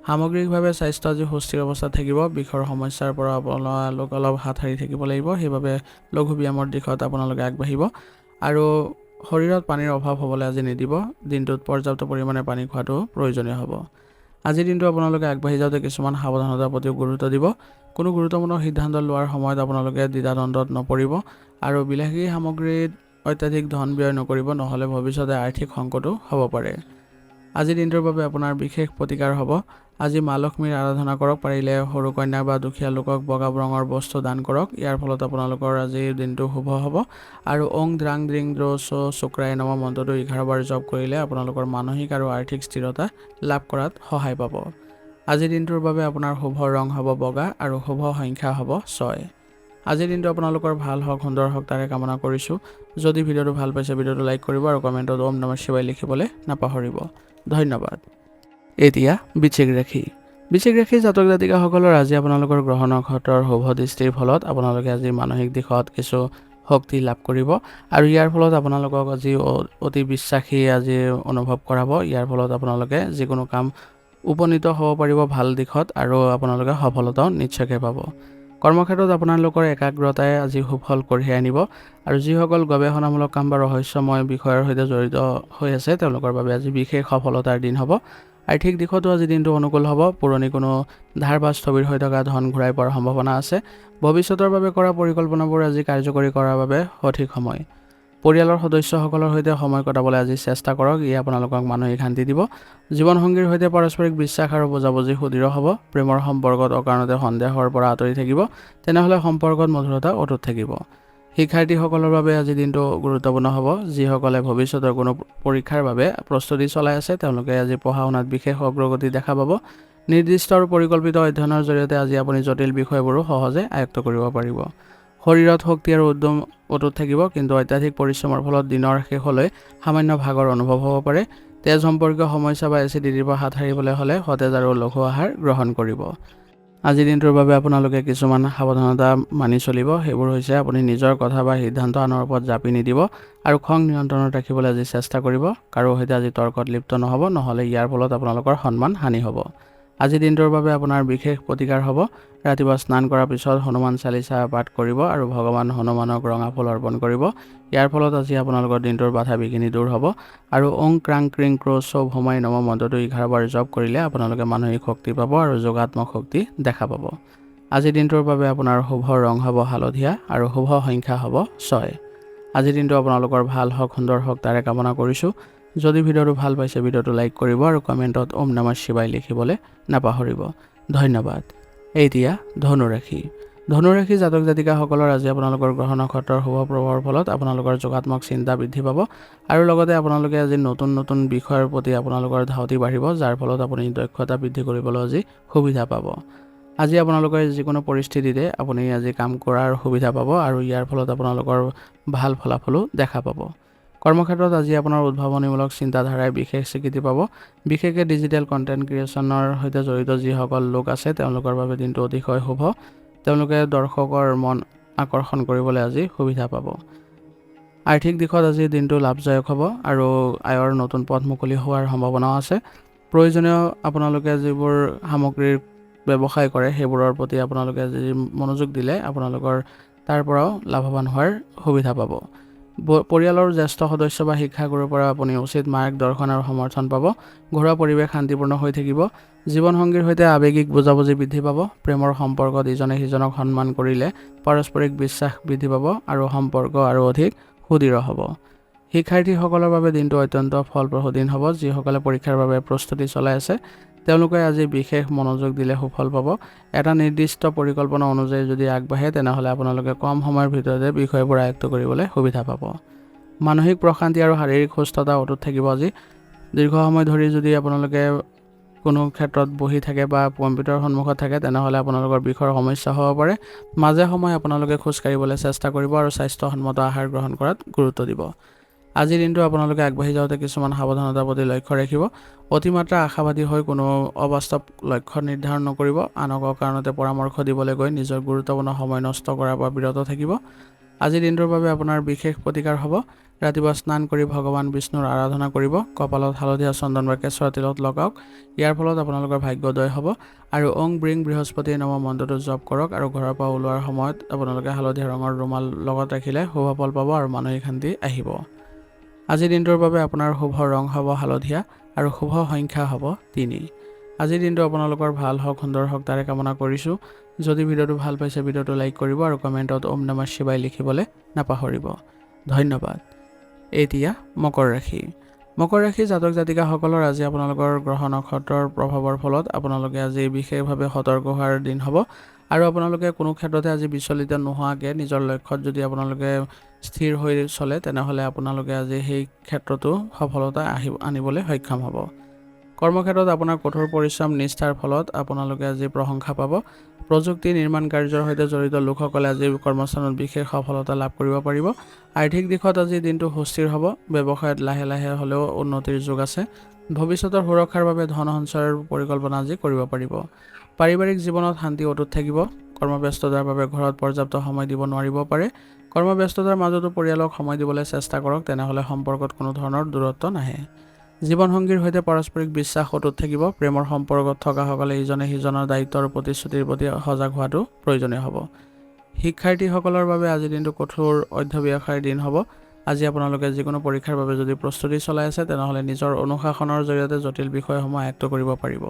সামগ্ৰিকভাৱে স্বাস্থ্য আজি সুস্থিৰ অৱস্থাত থাকিব। বিষৰ সমস্যাৰ পৰা আপোনালোক অলপ হাত সাৰি থাকিব লাগিব, সেইবাবে লঘু ব্যায়ামৰ দিশত আপোনালোকে আগবাঢ়িব আৰু শৰীৰত পানীৰ অভাৱ হ'বলৈ আজি নিদিব। দিনটোত পৰ্যাপ্ত পৰিমাণে পানী খোৱাটো প্ৰয়োজনীয় হ'ব। আজিৰ দিনটো আপোনালোকে আগবাঢ়ি যাওঁতে কিছুমান সাৱধানতাৰ প্ৰতিও গুৰুত্ব দিব। কোনো গুৰুত্বপূৰ্ণ সিদ্ধান্ত লোৱাৰ সময়ত আপোনালোকে দ্বিধাদ্বন্দ্বত নপৰিব আৰু বিলাসী সামগ্ৰীত অত্যাধিক ধন ব্যয় নকৰিব, নহ'লে ভৱিষ্যতে আৰ্থিক সংকটো হ'ব পাৰে। আজিৰ দিনটোৰ বাবে আপোনাৰ বিশেষ প্ৰতিকাৰ হ'ব। আজি মা লক্ষ্মীৰ আৰাধনা কৰক, পাৰিলে সৰু কন্যা বা দুখীয়া লোকক বগা ৰঙৰ বস্তু দান কৰক। ইয়াৰ ফলত আপোনালোকৰ আজিৰ দিনটো শুভ হ'ব আৰু ওং দ্ৰাং দ্ৰিং দ্ৰ চ শুক্ৰায় নম মন্ত্ৰটো 11 বাৰ জপ কৰিলে আপোনালোকৰ মানসিক আৰু আৰ্থিক স্থিৰতা লাভ কৰাত সহায় পাব। আজিৰ দিনটোৰ বাবে আপোনাৰ শুভ ৰং হ'ব বগা আৰু শুভ সংখ্যা হ'ব 6। আজিৰ দিনটো আপোনালোকৰ ভাল হওক, সুন্দৰ হওক তাৰে কামনা কৰিছোঁ। যদি ভিডিঅ'টো ভাল পাইছে ভিডিঅ'টো লাইক কৰিব আৰু কমেণ্টত ওম নমঃ শিৱায় লিখিবলৈ নাপাহৰিব। ধন্যবাদ। এতিয়া বৃশ্চিক ৰাশি। বৃশ্চিক ৰাশিৰ জাতক জাতিকাসকলৰ আজি আপোনালোকৰ গ্ৰহ নক্ষত্ৰৰ শুভ দৃষ্টিৰ ফলত আপোনালোকে আজি মানসিক দিশত কিছু শক্তি লাভ কৰিব আৰু ইয়াৰ ফলত আপোনালোকক আজি অতি বিশ্বাসী আজি অনুভৱ কৰাব। ইয়াৰ ফলত আপোনালোকে যিকোনো কাম উপনীত হ'ব পাৰিব ভাল দিশত আৰু আপোনালোকে সফলতাও নিশ্চয়কৈ পাব। কৰ্মক্ষেত্ৰত আপোনালোকৰ একাগ্ৰতাই আজি সুফল কঢ়িয়াই আনিব আৰু যিসকল গৱেষণামূলক কাম বা ৰহস্যময় বিষয়ৰ সৈতে জড়িত হৈ আছে তেওঁলোকৰ বাবে আজি বিশেষ সফলতাৰ দিন হ'ব। আৰ্থিক দিশতো আজি দিনটো অনুকূল হ'ব। পুৰণি কোনো ধাৰ বা স্থবিৰ হৈ থকা ধন ঘূৰাই পোৱাৰ সম্ভাৱনা আছে। ভৱিষ্যতৰ বাবে কৰা পৰিকল্পনাবোৰ আজি কাৰ্যকৰী কৰাৰ বাবে সঠিক সময়। পৰিয়ালৰ সদস্যসকলৰ সৈতে সময় কটাবলৈ আজি চেষ্টা কৰক, ই আপোনালোকক মানসিক শান্তি দিব। জীৱনসংগীৰ সৈতে পাৰস্পৰিক বিশ্বাস আৰু বুজাবুজি সুদৃঢ় হ'ব। প্ৰেমৰ সম্পৰ্কত অকাৰণতে সন্দেহৰ পৰা আঁতৰি থাকিব, তেনেহ'লে সম্পৰ্কত মধুৰতা অটুট থাকিব। শিক্ষাৰ্থীসকলৰ বাবে আজি দিনটো গুৰুত্বপূৰ্ণ হ'ব। যিসকলে ভৱিষ্যতৰ কোনো পৰীক্ষাৰ বাবে প্ৰস্তুতি চলাই আছে তেওঁলোকে আজি পঢ়া শুনাত বিশেষ অগ্ৰগতি দেখা পাব। নিৰ্দিষ্ট আৰু পৰিকল্পিত অধ্যয়নৰ জৰিয়তে আজি আপুনি জটিল বিষয়বোৰো সহজে আয়ত্ত কৰিব পাৰিব। শৰীৰত শক্তি আৰু উদ্যম অটুট থাকিব, কিন্তু অত্যাধিক পৰিশ্ৰমৰ ফলত দিনৰ শেষলৈ সামান্য ভাগৰ অনুভৱ হ'ব পাৰে। তেজ সম্পৰ্কীয় সমস্যা বা এচিডিটিৰ পৰা হাত সাৰিবলৈ হ'লে সতেজ আৰু লঘু আহাৰ গ্ৰহণ কৰিব। আজিৰ দিনটোৰ বাবে আপোনালোকে কিছুমান সাৱধানতা মানি চলিব। সেইবোৰ হৈছে আপুনি নিজৰ কথা বা সিদ্ধান্ত আনৰ ওপৰত জাপি নিদিব আৰু খং নিয়ন্ত্ৰণত ৰাখিবলৈ আজি চেষ্টা কৰিব। কাৰো সৈতে আজি তৰ্কত লিপ্ত নহ'ব, নহ'লে ইয়াৰ ফলত আপোনালোকৰ সন্মান হানি হ'ব। আজিৰ দিনটোৰ বাবে আপোনাৰ বিশেষ প্ৰতিকাৰ হ'ব। ৰাতিপুৱা স্নান কৰাৰ পিছত হনুমান চালিচা পাঠ কৰিব আৰু ভগৱান হনুমানক ৰঙা ফুল অৰ্পণ কৰিব। ইয়াৰ ফলত আজি আপোনালোকৰ দিনটোৰ বাধা বিঘিনি দূৰ হ'ব আৰু ওং ক্ৰাং ক্ৰিং ক্ৰ চৌ ভমাই নম মন্ত্ৰটো 11 বাৰ জপ কৰিলে আপোনালোকে মানসিক শক্তি পাব আৰু যোগাত্মক শক্তি দেখা পাব। আজিৰ দিনটোৰ বাবে আপোনাৰ শুভ ৰং হ'ব হালধীয়া আৰু শুভ সংখ্যা হ'ব 6। আজিৰ দিনটো আপোনালোকৰ ভাল হওক, সুন্দৰ হওক তাৰে কামনা কৰিছোঁ। যদি ভিডিঅ'টো ভাল পাইছে ভিডিঅ'টো লাইক কৰিব আৰু কমেণ্টত ওম নমঃ শিৱায় লিখিবলৈ নাপাহৰিব। ধন্যবাদ। এতিয়া ধনুৰাশি। ধনুৰাশি জাতক জাতিকাসকলৰ আজি আপোনালোকৰ গ্ৰহ নক্ষত্ৰৰ শুভ প্ৰভাৱৰ ফলত আপোনালোকৰ যোগাত্মক চিন্তা বৃদ্ধি পাব আৰু লগতে আপোনালোকে আজি নতুন নতুন বিষয়ৰ প্ৰতি আপোনালোকৰ ধাউতি বাঢ়িব, যাৰ ফলত আপুনি দক্ষতা বৃদ্ধি কৰিবলৈ আজি সুবিধা পাব। আজি আপোনালোকে যিকোনো পৰিস্থিতিতে আপুনি আজি কাম কৰাৰ সুবিধা পাব আৰু ইয়াৰ ফলত আপোনালোকৰ ভাল ফলাফলো দেখা পাব। কৰ্মক্ষেত্ৰত আজি আপোনাৰ উদ্ভাৱনীমূলক চিন্তাধাৰাই বিশেষ স্বীকৃতি পাব। বিশেষকৈ ডিজিটেল কণ্টেণ্ট ক্ৰিয়েশ্যনৰ সৈতে জড়িত যিসকল লোক আছে তেওঁলোকৰ বাবে দিনটো অতিশয় শুভ। তেওঁলোকে দৰ্শকৰ মন আকৰ্ষণ কৰিবলৈ আজি সুবিধা পাব। আৰ্থিক দিশত আজি দিনটো লাভজনক হ'ব আৰু আয়ৰ নতুন পথ মুকলি হোৱাৰ সম্ভাৱনাও আছে। প্ৰয়োজনীয় আপোনালোকে যিবোৰ সামগ্ৰীৰ ব্যৱসায় কৰে সেইবোৰৰ প্ৰতি আপোনালোকে যদি মনোযোগ দিলে আপোনালোকৰ তাৰ পৰাও লাভৱান হোৱাৰ সুবিধা পাব। পৰিয়ালৰ জ্যেষ্ঠ সদস্য বা শিক্ষাগুৰুৰ পৰা আপুনি উচিত মাৰ্গদৰ্শন আৰু সমৰ্থন পাব। ঘৰুৱা পৰিৱেশ শান্তিপূৰ্ণ হৈ থাকিব। জীৱনসংগীৰ সৈতে আৱেগিক বুজাবুজি বৃদ্ধি পাব। প্ৰেমৰ সম্পৰ্কত ইজনে সিজনক সন্মান কৰিলে পাৰস্পৰিক বিশ্বাস বৃদ্ধি পাব আৰু সম্পৰ্ক আৰু অধিক সুদৃঢ় হ'ব। শিক্ষাৰ্থীসকলৰ বাবে দিনটো অত্যন্ত ফলপ্ৰসূ দিন হ'ব। যিসকলে পৰীক্ষাৰ বাবে প্ৰস্তুতি চলাই আছে তেওঁলোকে আজি বিশেষ মনোযোগ দিলে সুফল পাব। এটা নিৰ্দিষ্ট পৰিকল্পনা অনুযায়ী যদি আগবাঢ়ে তেনেহ'লে আপোনালোকে কম সময়ৰ ভিতৰতে বিষয়বোৰ আয়ত্ত কৰিবলৈ সুবিধা পাব। মানসিক প্ৰশান্তি আৰু শাৰীৰিক সুস্থতা অটুট থাকিব। আজি দীৰ্ঘ সময় ধৰি যদি আপোনালোকে কোনো ক্ষেত্ৰত বহি থাকে বা কম্পিউটাৰৰ সন্মুখত থাকে তেনেহ'লে আপোনালোকৰ বিষৰ সমস্যা হ'ব পাৰে। মাজে সময়ে আপোনালোকে খোজ কাঢ়িবলৈ চেষ্টা কৰিব আৰু স্বাস্থ্যসন্মত আহাৰ গ্ৰহণ কৰাত গুৰুত্ব দিব। আজিৰ দিনটো আপোনালোকে আগবাঢ়ি যাওঁতে কিছুমান সাৱধানতাৰ প্ৰতি লক্ষ্য ৰাখিব। অতিমাত্ৰা আশাবাদী হৈ কোনো অবাস্তৱ লক্ষ্য নিৰ্ধাৰণ নকৰিব। আনক অকাৰণতে পৰামৰ্শ দিবলৈ গৈ নিজৰ গুৰুত্বপূৰ্ণ সময় নষ্ট কৰাৰ পৰা বিৰত থাকিব। আজিৰ দিনটোৰ বাবে আপোনাৰ বিশেষ প্ৰতিকাৰ হ'ব। ৰাতিপুৱা স্নান কৰি ভগৱান বিষ্ণুৰ আৰাধনা কৰিব। কপালত হালধীয়া চন্দন বা কেঁচুৱা তিলত লগাওক। ইয়াৰ ফলত আপোনালোকৰ ভাগ্যোদয় হ'ব। আৰু ওং ব্ৰিং বৃহস্পতি নম মন্ত্ৰটো জপ কৰক আৰু ঘৰৰ পৰা ওলোৱাৰ সময়ত আপোনালোকে হালধীয়া ৰঙৰ ৰুমাল লগত ৰাখিলে শুভ ফল পাব আৰু মানসিক শান্তি আহিব। আজিৰ দিনটোৰ বাবে আপোনাৰ শুভ ৰং হ'ব হালধীয়া আৰু শুভ সংখ্যা হ'ব 3। আজিৰ দিনটো আপোনালোকৰ ভাল হওক, সুন্দৰ হওক তাৰে কামনা কৰিছোঁ। যদি ভিডিঅ'টো ভাল পাইছে ভিডিঅ'টো লাইক কৰিব আৰু কমেণ্টত ওম নমঃ শিৱায় লিখিবলৈ নাপাহৰিব। ধন্যবাদ। এতিয়া মকৰ ৰাশি। মকৰ ৰাশি জাতক জাতিকাসকলৰ আজি আপোনালোকৰ গ্ৰহ নক্ষত্ৰৰ প্ৰভাৱৰ ফলত আপোনালোকে আজি বিশেষভাৱে সতৰ্ক হোৱাৰ দিন হ'ব আৰু আপোনালোকে কোনো ক্ষেত্ৰতে আজি বিচলিত নোহোৱাকৈ নিজৰ লক্ষ্যত যদি আপোনালোকে স্থিৰ হৈ চলে তেনেহ'লে আপোনালোকে আজি সেই ক্ষেত্ৰতো সফলতা আনিবলৈ সক্ষম হ'ব। কৰ্মক্ষেত্ৰত আপোনাৰ কঠোৰ পৰিশ্ৰম নিষ্ঠাৰ ফলত আপোনালোকে আজি প্ৰশংসা পাব। প্ৰযুক্তি নিৰ্মাণ কাৰ্যৰ সৈতে জড়িত লোকসকলে আজি কৰ্মস্থানত বিশেষ সফলতা লাভ কৰিব পাৰিব। আৰ্থিক দিশত আজি দিনটো সুস্থিৰ হ'ব। ব্যৱসায়ত লাহে লাহে হ'লেও উন্নতিৰ যোগ আছে। ভৱিষ্যতৰ সুৰক্ষাৰ বাবে ধন সঞ্চয়ৰ পৰিকল্পনা আজি কৰিব পাৰিব। পাৰিবাৰিক জীৱনত শান্তি অটুট থাকিব। কৰ্মব্যস্ততাৰ বাবে ঘৰত পৰ্যাপ্ত সময় দিব নোৱাৰিব পাৰে। কৰ্মব্যস্ততাৰ মাজতো পৰিয়ালক সময় দিবলৈ চেষ্টা কৰক, তেনেহ'লে সম্পৰ্কত কোনো ধৰণৰ দূৰত্ব নাহে। জীৱনসংগীৰ সৈতে পাৰস্পৰিক বিশ্বাস অটুট থাকিব। প্ৰেমৰ সম্পৰ্কত থকাসকলে ইজনে সিজনৰ দায়িত্ব আৰু প্ৰতিশ্ৰুতিৰ প্ৰতি সজাগ হোৱাটো প্ৰয়োজনীয় হ'ব। শিক্ষাৰ্থীসকলৰ বাবে আজিৰ দিনটো কঠোৰ অধ্যৱসায়ৰ দিন হ'ব। আজি আপোনালোকে যিকোনো পৰীক্ষাৰ বাবে যদি প্ৰস্তুতি চলাই আছে তেনেহ'লে নিজৰ অনুশাসনৰ জৰিয়তে জটিল বিষয়সমূহ আয়ত্ত কৰিব পাৰিব।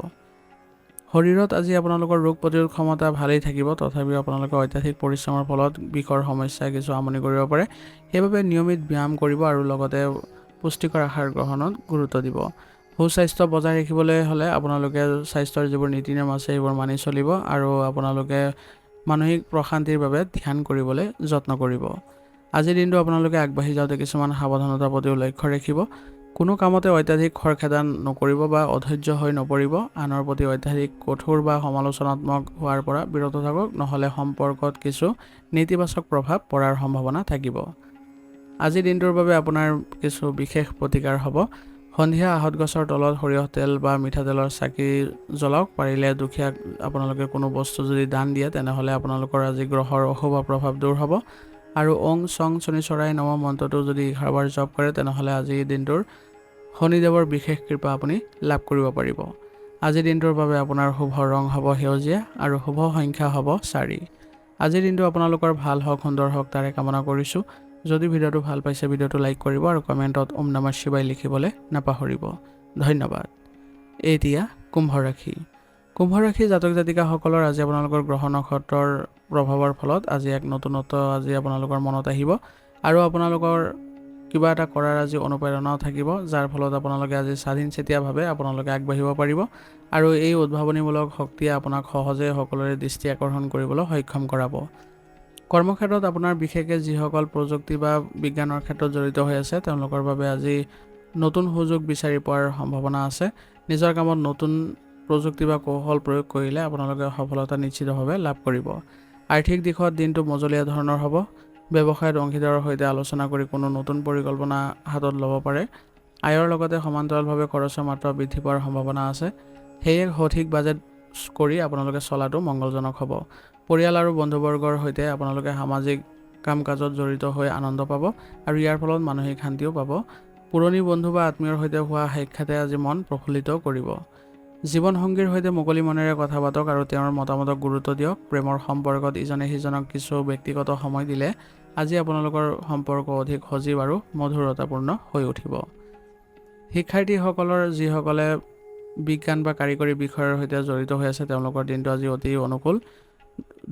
শৰীৰত আজি আপোনালোকৰ ৰোগ প্ৰতিৰোধ ক্ষমতা ভালেই থাকিব, তথাপিও আপোনালোকে অত্যাধিক পৰিশ্ৰমৰ ফলত বিষৰ সমস্যাই কিছু আমনি কৰিব পাৰে। সেইবাবে নিয়মিত ব্যায়াম কৰিব আৰু লগতে পুষ্টিকৰ আহাৰ গ্ৰহণত গুৰুত্ব দিব। সুস্বাস্থ্য বজাই ৰাখিবলৈ হ'লে আপোনালোকে স্বাস্থ্যৰ যিবোৰ নীতি নিয়ম আছে সেইবোৰ মানি চলিব আৰু আপোনালোকে মানসিক প্ৰশান্তিৰ বাবে ধ্যান কৰিবলৈ যত্ন কৰিব। আজিৰ দিনটো আপোনালোকে আগবাঢ়ি যাওঁতে কিছুমান সাৱধানতাৰ প্ৰতিও লক্ষ্য ৰাখিব। কোনো কামতে অত্যাধিক খৰখেদা নকৰিব বা অধৈৰ্য হৈ নপৰিব। আনৰ প্ৰতি অত্যাধিক কঠোৰ বা সমালোচনাত্মক হোৱাৰ পৰা বিৰত থাকক, নহ'লে সম্পৰ্কত কিছু নেতিবাচক প্ৰভাৱ পৰাৰ সম্ভাৱনা থাকিব। আজিৰ দিনটোৰ বাবে আপোনাৰ কিছু বিশেষ প্ৰতিকাৰ হ'ব। সন্ধিয়া আহঁত গছৰ তলত সৰিয়হ তেল বা মিঠাতেলৰ চাকি জ্বলাওক। পাৰিলে দুখীয়াক আপোনালোকে কোনো বস্তু যদি দান দিয়ে তেনেহ'লে আপোনালোকৰ আজি গ্ৰহৰ অশুভ প্ৰভাৱ দূৰ হ'ব। আৰু ওং চং শনিশ্বৰাই নম মন্ত্ৰটো যদি 11 বাৰ জপ কৰে তেনেহ'লে আজিৰ দিনটোৰ শনিদেৱৰ বিশেষ কৃপা আপুনি লাভ কৰিব পাৰিব। আজিৰ দিনটোৰ বাবে আপোনাৰ শুভ ৰং হ'ব সেউজীয়া আৰু শুভ সংখ্যা হ'ব 4। আজিৰ দিনটো আপোনালোকৰ ভাল হওক, সুন্দৰ হওক তাৰে কামনা কৰিছোঁ। যদি ভিডিঅ'টো ভাল পাইছে ভিডিঅ'টো লাইক কৰিব আৰু কমেণ্টত ওম নমঃ শিৱায় লিখিবলৈ নাপাহৰিব। ধন্যবাদ। এতিয়া কুম্ভ ৰাশি। কুম্ভ ৰাশি জাতক জাতিকাসকলৰ আজি আপোনালোকৰ গ্ৰহ নক্ষত্ৰৰ প্ৰভাৱৰ ফলত আজি এক নতুনত্ব আজি আপোনালোকৰ মনত আহিব আৰু আপোনালোকৰ কিবা এটা কৰাৰ আজি অনুপ্ৰেৰণাও থাকিব, যাৰ ফলত আপোনালোকে আজি স্বাধীনচিতীয়াভাৱে আপোনালোকে আগবাঢ়িব পাৰিব আৰু এই উদ্ভাৱনীমূলক শক্তিয়ে আপোনাক সহজে সকলোৰে দৃষ্টি আকৰ্ষণ কৰিবলৈ সক্ষম কৰাব। কৰ্মক্ষেত্ৰত আপোনাৰ বিশেষকৈ যিসকল প্ৰযুক্তি বা বিজ্ঞানৰ ক্ষেত্ৰত জড়িত হৈ আছে তেওঁলোকৰ বাবে আজি নতুন সুযোগ বিচাৰি পোৱাৰ সম্ভাৱনা আছে। নিজৰ কামত নতুন প্ৰযুক্তি বা কৌশল প্ৰয়োগ কৰিলে আপোনালোকে সফলতা নিশ্চিতভাৱে লাভ কৰিব। আৰ্থিক দিশত দিনটো মজলীয়া ধৰণৰ হ'ব। ব্যৱসায়ত অংশীদাৰৰ সৈতে আলোচনা কৰি কোনো নতুন পৰিকল্পনা হাতত ল'ব পাৰে। আয়ৰ লগতে সমান্তৰালভাৱে খৰচৰ মাত্ৰা বৃদ্ধি পোৱাৰ সম্ভাৱনা আছে। সেয়ে সঠিক বাজেট কৰি আপোনালোকে চলাটো মংগলজনক হ'ব। পৰিয়াল আৰু বন্ধুবৰ্গৰ সৈতে আপোনালোকে সামাজিক কাম কাজত জড়িত হৈ আনন্দ পাব আৰু ইয়াৰ ফলত মানসিক শান্তিও পাব। পুৰণি বন্ধু বা আত্মীয়ৰ সৈতে হোৱা সাক্ষাতে আজি মন প্ৰফুল্লিত কৰিব। জীৱনসংগীৰ সৈতে মুকলি মনেৰে কথা পাতক আৰু তেওঁৰ মতামতক গুৰুত্ব দিয়ক। প্ৰেমৰ সম্পৰ্কত ইজনে সিজনক কিছু ব্যক্তিগত সময় দিলে আজি আপোনালোকৰ সম্পৰ্ক অধিক সজীৱ আৰু মধুৰতাপূৰ্ণ হৈ উঠিব। শিক্ষাৰ্থীসকলৰ যিসকলে বিজ্ঞান বা কাৰিকৰী বিষয়ৰ সৈতে জড়িত হৈ আছে তেওঁলোকৰ দিনটো আজি অতি অনুকূল।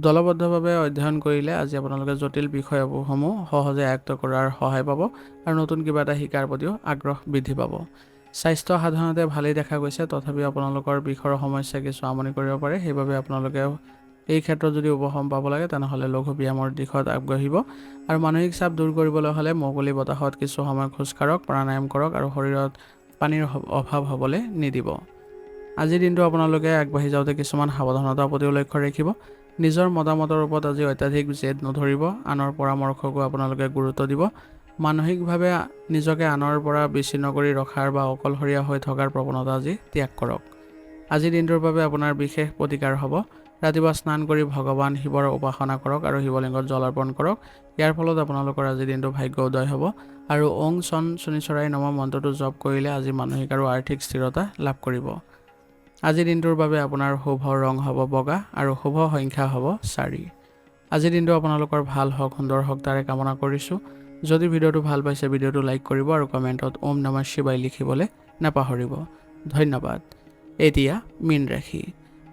দলবদ্ধভাৱে অধ্যয়ন কৰিলে আজি আপোনালোকে জটিল বিষয়সমূহ সহজে আয়ত্ত কৰাৰ সহায় পাব আৰু নতুন কিবা এটা শিকাৰ প্ৰতিও আগ্ৰহ বৃদ্ধি পাব। স্বাস্থ্য সাধাৰণতে ভালেই দেখা গৈছে, তথাপিও আপোনালোকৰ বিষৰ সমস্যাই কিছু আমনি কৰিব পাৰে। সেইবাবে আপোনালোকে এই ক্ষেত্ৰত যদি উপশম পাব লাগে তেনেহ'লে লঘু ব্যায়ামৰ দিশত আগবাঢ়িব আৰু মানসিক চাপ দূৰ কৰিবলৈ হ'লে মুকলি বতাহত কিছু সময় খোজ কাঢ়ক, প্ৰাণায়াম কৰক আৰু শৰীৰত পানীৰ অভাৱ হ'বলৈ নিদিব। আজিৰ দিনটো আপোনালোকে আগবাঢ়ি যাওঁতে কিছুমান সাৱধানতাৰ প্ৰতিও লক্ষ্য ৰাখিব। নিজৰ মতামতৰ ওপৰত আজি অত্যাধিক জেদ নধৰিব। আনৰ পৰামৰ্শকো আপোনালোকে গুৰুত্ব দিব। মানসিকভাৱে নিজকে আনৰ পৰা বিচ্ছিন্ন কৰি ৰখাৰ বা অকলশৰীয়া হৈ থকাৰ প্ৰৱণতা আজি ত্যাগ কৰক। আজিৰ দিনটোৰ বাবে আপোনাৰ বিশেষ প্ৰতিকাৰ হ'ব। ৰাতিপুৱা স্নান কৰি ভগৱান শিৱৰ উপাসনা কৰক আৰু শিৱলিংগত জল অৰ্পণ কৰক। ইয়াৰ ফলত আপোনালোকৰ আজিৰ দিনটো ভাগ্য উদয় হ'ব। আৰু ওং চন শনিশ্চৰাই নমঃ মন্ত্ৰটো জপ কৰিলে আজি মানসিক আৰু আৰ্থিক স্থিৰতা লাভ কৰিব। আজিৰ দিনটোৰ বাবে আপোনাৰ শুভ ৰং হ'ব বগা আৰু শুভ সংখ্যা হ'ব 4। আজিৰ দিনটো আপোনালোকৰ ভাল হওক, সুন্দৰ হওক তাৰে কামনা কৰিছোঁ। যদি ভিডিঅ'টো ভাল পাইছে ভিডিঅ'টো লাইক কৰিব আৰু কমেণ্টত ওম নমঃ শিৱায় লিখিবলৈ নাপাহৰিব। ধন্যবাদ। এতিয়া মীন ৰাশি।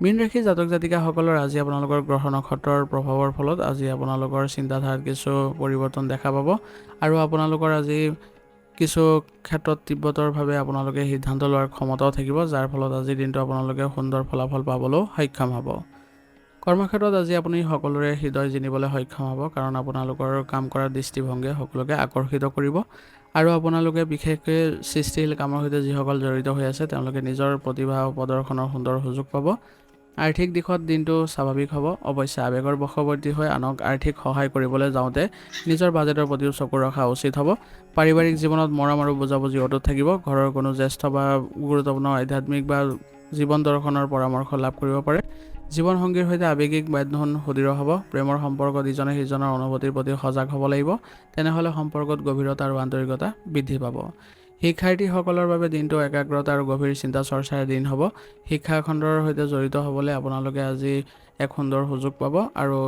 মীন ৰাশি জাতক জাতিকাসকলৰ আজি আপোনালোকৰ গ্ৰহ নক্ষত্ৰৰ প্ৰভাৱৰ ফলত আজি আপোনালোকৰ চিন্তাধাৰাত কিছু পৰিৱৰ্তন দেখা পাব আৰু আপোনালোকৰ আজি কিছু ক্ষেত্ৰত তিব্বতৰভাৱে আপোনালোকে সিদ্ধান্ত লোৱাৰ ক্ষমতাও থাকিব, যাৰ ফলত আজিৰ দিনটো আপোনালোকে সুন্দৰ ফলাফল পাবলৈও সক্ষম হ'ব। কৰ্মক্ষেত্ৰত আজি আপুনি সকলোৰে হৃদয় জিনিবলৈ সক্ষম হ'ব, কাৰণ আপোনালোকৰ কাম কৰাৰ দৃষ্টিভংগীয়ে সকলোকে আকৰ্ষিত কৰিব আৰু আপোনালোকে বিশেষকৈ সৃষ্টিশীল কামৰ সৈতে যিসকল জড়িত হৈ আছে তেওঁলোকে নিজৰ প্ৰতিভা প্ৰদৰ্শনৰ সুন্দৰ সুযোগ পাব। আৰ্থিক দিশত দিনটো স্বাভাৱিক হ'ব। অৱশ্যে আৱেগৰ বশৱৰ্তী হৈ আনক আৰ্থিক সহায় কৰিবলৈ যাওঁতে নিজৰ বাজেটৰ প্ৰতিও চকু ৰখা উচিত হ'ব। পাৰিবাৰিক জীৱনত মৰম আৰু বুজাবুজি অটুট থাকিব। ঘৰৰ কোনো জ্যেষ্ঠ বা গুৰুত্বপূৰ্ণ আধ্যাত্মিক বা জীৱন দৰ্শনৰ পৰামৰ্শ লাভ কৰিব পাৰে। জীৱনসংগীৰ সৈতে আৱেগিক বান্ধোন সুদৃঢ় হ'ব। প্ৰেমৰ সম্পৰ্কত ইজনে সিজনৰ অনুভূতিৰ প্ৰতি সজাগ হ'ব লাগিব। তেনেহ'লে সম্পৰ্কত গভীৰতা আৰু আন্তৰিকতা বৃদ্ধি পাব। শিক্ষাৰ্থীসকলৰ বাবে দিনটো একাগ্ৰতা আৰু গভীৰ চিন্তা চৰ্চাৰ দিন হ'ব। শিক্ষাখণ্ডৰ সৈতে জড়িত হ'বলৈ আপোনালোকে আজি এক সুন্দৰ সুযোগ পাব আৰু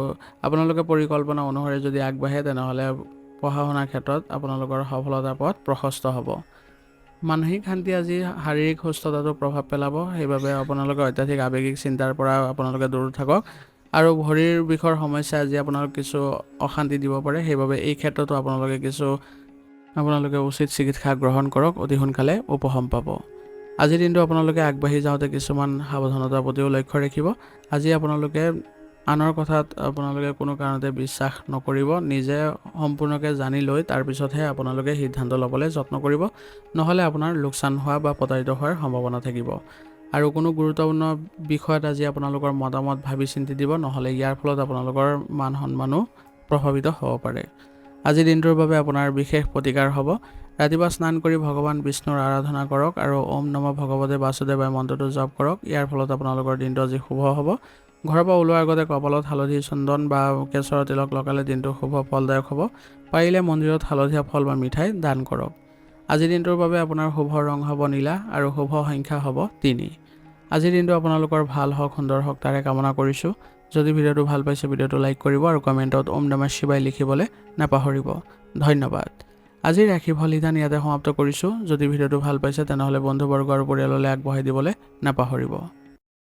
আপোনালোকে পৰিকল্পনা অনুসৰি যদি আগবাঢ়ে তেনেহ'লে পঢ়া শুনাৰ ক্ষেত্ৰত আপোনালোকৰ সফলতাৰ পথ প্ৰশস্ত হ'ব। মানসিক শান্তি আজি শাৰীৰিক সুস্থতাটো প্ৰভাৱ পেলাব, সেইবাবে আপোনালোকে অত্যাধিক আৱেগিক চিন্তাৰ পৰা আপোনালোকে দূৰত থাকক আৰু ভৰিৰ বিষৰ সমস্যাই আজি আপোনালোক কিছু অশান্তি দিব পাৰে, সেইবাবে এই ক্ষেত্ৰতো আপোনালোকে উচিত চিকিৎসা গ্ৰহণ কৰক, অতি সোনকালে উপশম পাব। আজিৰ দিনটো আপোনালোকে আগবাঢ়ি যাওঁতে কিছুমান সাৱধানতাৰ প্ৰতিও লক্ষ্য ৰাখিব। আজি আপোনালোকে আনৰ কথাত আপোনালোকে কোনো কাৰণতে বিশ্বাস নকৰিব। নিজে সম্পূৰ্ণকৈ জানি লৈ তাৰপিছতহে আপোনালোকে সিদ্ধান্ত ল'বলৈ যত্ন কৰিব, নহ'লে আপোনাৰ লোকচান হোৱা বা প্ৰতাৰিত হোৱাৰ সম্ভাৱনা থাকিব। আৰু কোনো গুৰুত্বপূৰ্ণ বিষয়ত আজি আপোনালোকৰ মতামত ভাবি চিন্তি দিব, নহ'লে ইয়াৰ ফলত আপোনালোকৰ মান সন্মানো প্ৰভাৱিত হ'ব পাৰে। আজিৰ দিনটোৰ বাবে আপোনাৰ বিশেষ প্ৰতিকাৰ হ'ব। ৰাতিপুৱা স্নান কৰি ভগৱান বিষ্ণুৰ আৰাধনা কৰক আৰু ওম নমঃ ভগৱতে বাসুদেৱায় মন্ত্ৰটো জপ কৰক। ইয়াৰ ফলত আপোনালোকৰ দিনটো আজি শুভ হ'ব। ঘৰৰ পৰা ওলোৱাৰ আগতে কপালত হালধি চন্দন বা কেশৰৰ তিলক লগালে দিনটো শুভ ফলদায়ক হ'ব। পাৰিলে মন্দিৰত হালধীয়া ফল বা মিঠাই দান কৰক। আজিৰ দিনটোৰ বাবে আপোনাৰ শুভ ৰং হ'ব নীলা আৰু শুভ সংখ্যা হ'ব 3। আজিৰ দিনটো আপোনালোকৰ ভাল হওক, সুন্দৰ হওক তাৰে কামনা কৰিছোঁ। যদি ভিডিঅ'টো ভাল পাইছে ভিডিঅ'টো লাইক কৰিব আৰু কমেণ্টত ওম নমঃ শিৱায় লিখিবলৈ নাপাহৰিব। ধন্যবাদ। আজিৰ ৰাশিফল নিদান ইয়াতে সমাপ্ত কৰিছোঁ। যদি ভিডিঅ'টো ভাল পাইছে তেনেহ'লে বন্ধুবৰ্গ আৰু পৰিয়াললৈ আগবঢ়াই দিবলৈ নাপাহৰিব।